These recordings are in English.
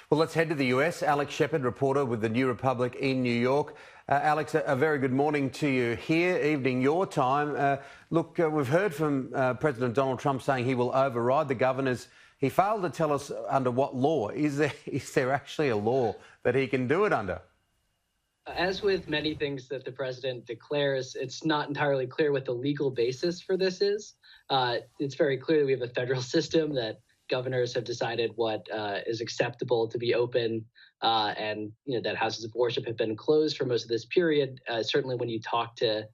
Well, let's head to the US. Alex Shepard, reporter with the New Republic in New York. Alex, a very good morning to you here, evening your time. Look, we've heard from President Donald Trump saying he will override the governors. He failed to tell us under what law. Is there actually a law that he can do it under? As with many things that the president declares, it's not entirely clear what the legal basis for this is. It's very clear that we have a federal system that governors have decided what is acceptable to be open, and that houses of worship have been closed for most of this period. Certainly, when you talk to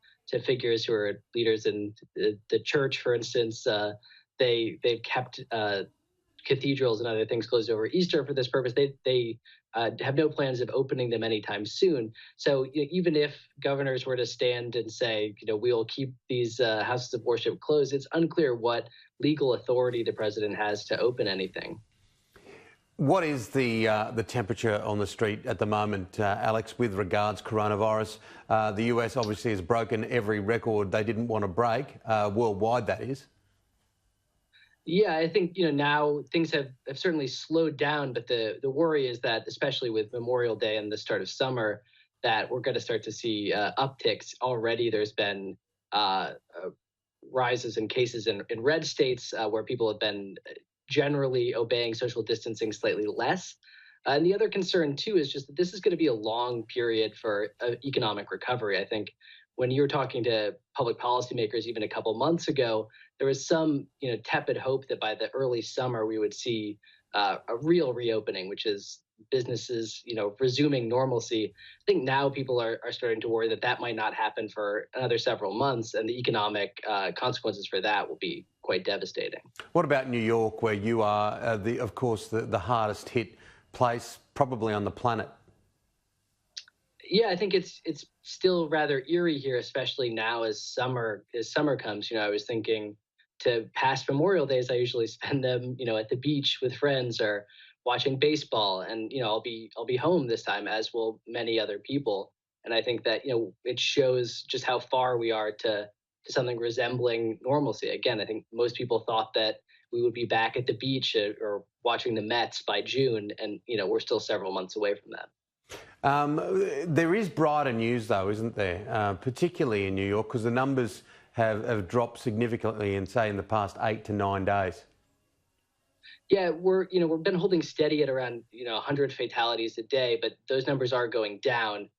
figures who are leaders in the church, for instance, they've kept cathedrals and other things closed over Easter for this purpose. They have no plans of opening them anytime soon. So even if governors were to stand and say, we'll keep these houses of worship closed, it's unclear what legal authority the president has to open anything. What is the temperature on the street at the moment, Alex, with regards coronavirus? The US obviously has broken every record they didn't want to break, worldwide that is. Yeah, I think now things have certainly slowed down, but the worry is that, especially with Memorial Day and the start of summer, that we're going to start to see upticks. Already there's been rises in cases in red states where people have been generally obeying social distancing slightly less. And the other concern, too, is just that this is going to be a long period for economic recovery. I think when you were talking to public policymakers even a couple months ago, there was some tepid hope that by the early summer we would see a real reopening, which is businesses resuming normalcy. I think now people are starting to worry that that might not happen for another several months, and the economic consequences for that will be quite devastating. What about New York, where you are, of course, the hardest hit place probably on the planet? Yeah, I think it's still rather eerie here, especially now as summer comes. I was thinking to past Memorial Days, I usually spend them, at the beach with friends or watching baseball, and I'll be home this time, as will many other people. And I think that it shows just how far we are to something resembling normalcy. Again, I think most people thought that we would be back at the beach or watching the Mets by June, and we're still several months away from that. There is brighter news, though, isn't there? Particularly in New York, because the numbers have dropped significantly in the past 8 to 9 days. Yeah, we've been holding steady at around 100 fatalities a day, but those numbers are going down.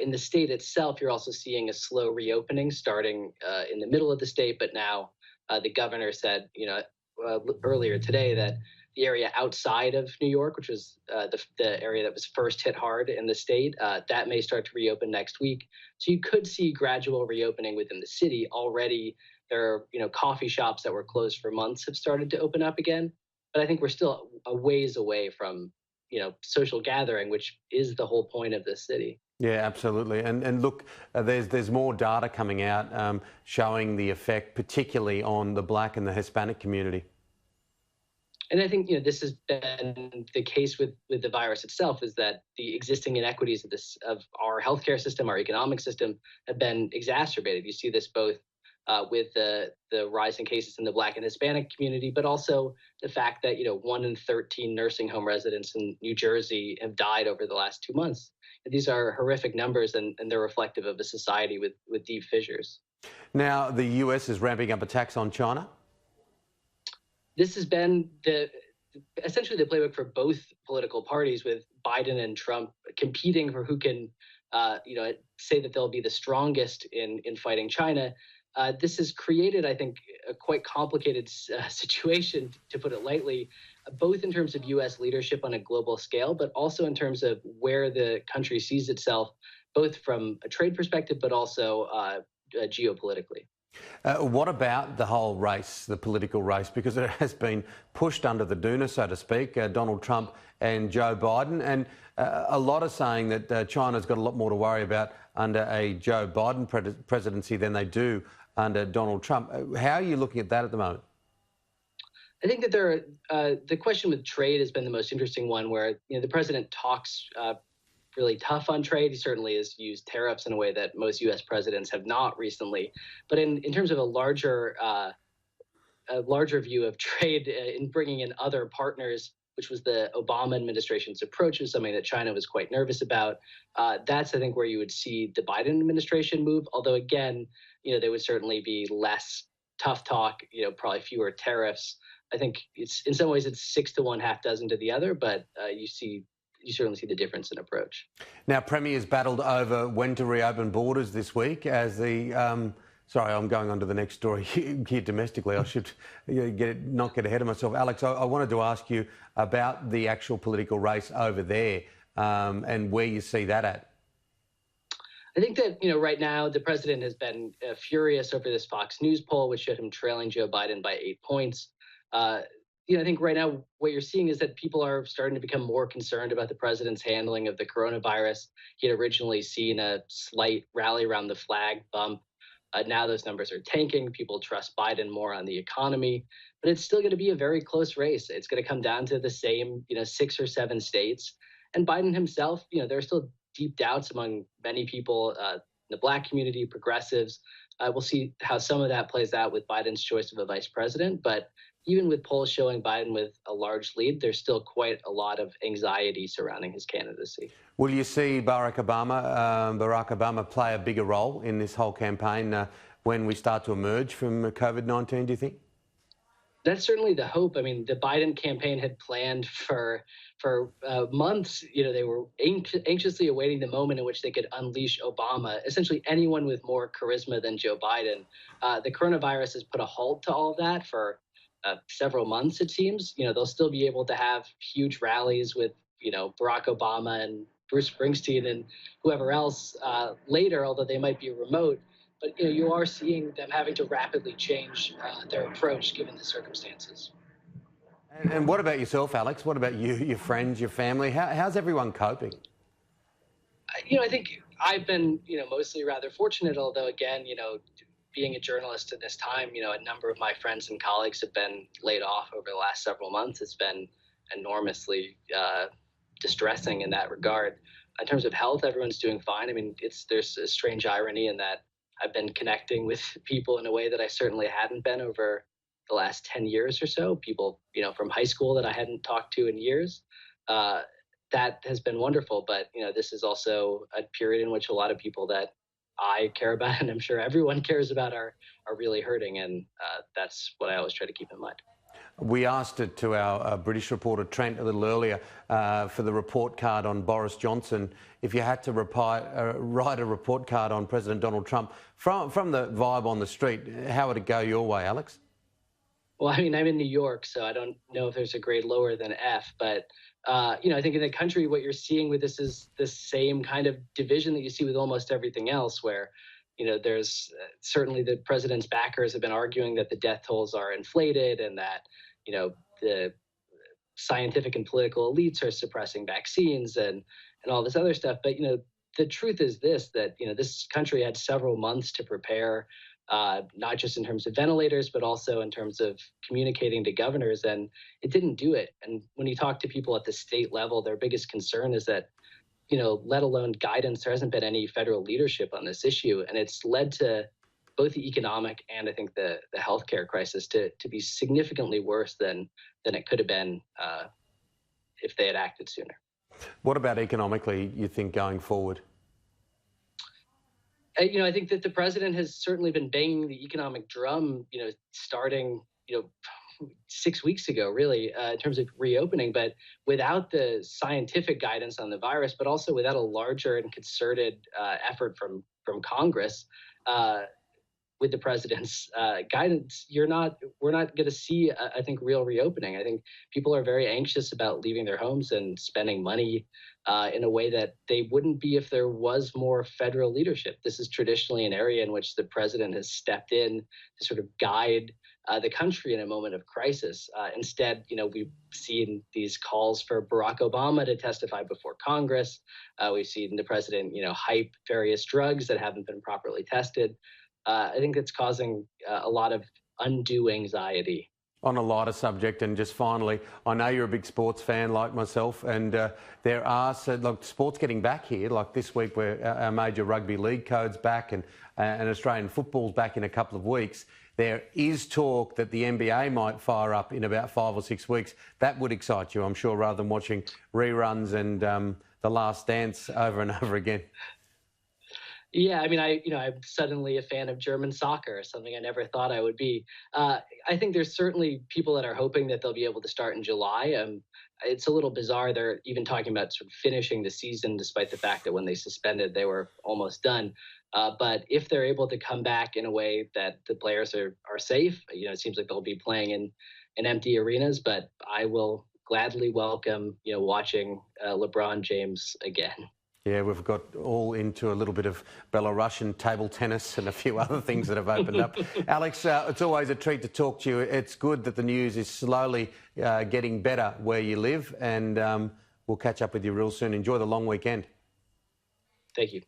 In the state itself, you're also seeing a slow reopening starting in the middle of the state, but now the governor said earlier today that the area outside of New York, which was the area that was first hit hard in the state, that may start to reopen next week. So you could see gradual reopening within the city. Already there are coffee shops that were closed for months have started to open up again. But I think we're still a ways away from social gathering, which is the whole point of this city. Yeah, absolutely. And look, there's more data coming out showing the effect, particularly on the Black and the Hispanic community. And I think this has been the case with the virus itself, is that the existing inequities of our healthcare system, our economic system, have been exacerbated. You see this both with the rise in cases in the Black and Hispanic community, but also the fact that 1 in 13 nursing home residents in New Jersey have died over the last 2 months. And these are horrific numbers, and they're reflective of a society with deep fissures. Now, the US is ramping up attacks on China. This has been essentially the playbook for both political parties, with Biden and Trump competing for who can, say that they'll be the strongest in fighting China. This has created, I think, a quite complicated situation, to put it lightly, both in terms of U.S. leadership on a global scale, but also in terms of where the country sees itself, both from a trade perspective, but also geopolitically. What about the whole race, the political race? Because it has been pushed under the doona, so to speak, Donald Trump and Joe Biden. And a lot are saying that China's got a lot more to worry about under a Joe Biden presidency than they do under Donald Trump. How are you looking at that at the moment? I think that the question with trade has been the most interesting one, where the president talks really tough on trade. He certainly has used tariffs in a way that most U.S. presidents have not recently. But in terms of a larger view of trade, in bringing in other partners which was the Obama administration's approach, was something that China was quite nervous about. That's, I think, where you would see the Biden administration move. Although, again, there would certainly be less tough talk, probably fewer tariffs. I think it's in some ways it's 6 to 1, half dozen to the other, but you certainly see the difference in approach. Now, Premier's battled over when to reopen borders this week as the... sorry, I'm going on to the next story here domestically. I should not get ahead of myself. Alex, I wanted to ask you about the actual political race over there and where you see that at. I think that, right now the president has been furious over this Fox News poll, which showed him trailing Joe Biden by 8 points. I think right now what you're seeing is that people are starting to become more concerned about the president's handling of the coronavirus. He had originally seen a slight rally around the flag bump. Now those numbers are tanking. People trust Biden more on the economy, but it's still going to be a very close race. It's going to come down to the same, 6 or 7 states. And Biden himself, there are still deep doubts among many people, the Black community, progressives. We'll see how some of that plays out with Biden's choice of a vice president. But even with polls showing Biden with a large lead, there's still quite a lot of anxiety surrounding his candidacy. Will you see Barack Obama play a bigger role in this whole campaign when we start to emerge from COVID-19, do you think? That's certainly the hope. I mean, the Biden campaign had planned for months. They were anxiously awaiting the moment in which they could unleash Obama, essentially anyone with more charisma than Joe Biden. The coronavirus has put a halt to all of that for several months, it seems. They'll still be able to have huge rallies with, Barack Obama and Bruce Springsteen and whoever else later, although they might be remote. But, you are seeing them having to rapidly change their approach given the circumstances. And what about yourself, Alex? What about you, your friends, your family? How's everyone coping? I think I've been, mostly rather fortunate, although, again, being a journalist at this time, a number of my friends and colleagues have been laid off over the last several months. It's been enormously distressing in that regard. In terms of health, everyone's doing fine. I mean, there's a strange irony in that I've been connecting with people in a way that I certainly hadn't been over the last 10 years or so. People, from high school that I hadn't talked to in years. That has been wonderful. But, this is also a period in which a lot of people that I care about, and I'm sure everyone cares about, are really hurting. And that's what I always try to keep in mind. We asked it to our British reporter, Trent, a little earlier for the report card on Boris Johnson. If you had to write a report card on President Donald Trump, from the vibe on the street, how would it go your way, Alex? Well, I mean, I'm in New York, so I don't know if there's a grade lower than F. But, I think in the country, what you're seeing with this is the same kind of division that you see with almost everything else, where, there's certainly the president's backers have been arguing that the death tolls are inflated and that, the scientific and political elites are suppressing vaccines and all this other stuff. But, the truth is this, that, this country had several months to prepare, not just in terms of ventilators, but also in terms of communicating to governors, and it didn't do it. And when you talk to people at the state level, their biggest concern is that, let alone guidance, there hasn't been any federal leadership on this issue. And it's led to both the economic and I think the healthcare crisis to be significantly worse than it could have been if they had acted sooner. What about economically, you think, going forward? I think that the president has certainly been banging the economic drum, starting, 6 weeks ago, really, in terms of reopening, but without the scientific guidance on the virus, but also without a larger and concerted effort from Congress. With the president's guidance, we're not going to see, I think, real reopening. I think people are very anxious about leaving their homes and spending money in a way that they wouldn't be if there was more federal leadership. This is traditionally an area in which the president has stepped in to sort of guide the country in a moment of crisis. Instead, we've seen these calls for Barack Obama to testify before Congress. We've seen the president, hype various drugs that haven't been properly tested. I think it's causing a lot of undue anxiety. On a lighter subject, and just finally, I know you're a big sports fan like myself, and there are sports getting back here, like this week where our major rugby league code's back and Australian football's back in a couple of weeks. There is talk that the NBA might fire up in about 5 or 6 weeks. That would excite you, I'm sure, rather than watching reruns and The Last Dance over and over again. Yeah, I mean, I'm suddenly a fan of German soccer, something I never thought I would be. I think there's certainly people that are hoping that they'll be able to start in July. It's a little bizarre. They're even talking about sort of finishing the season, despite the fact that when they suspended, they were almost done. But if they're able to come back in a way that the players are safe, it seems like they'll be playing in empty arenas. But I will gladly welcome, watching LeBron James again. Yeah, we've got all into a little bit of Belarusian table tennis and a few other things that have opened up. Alex, it's always a treat to talk to you. It's good that the news is slowly getting better where you live, and we'll catch up with you real soon. Enjoy the long weekend. Thank you.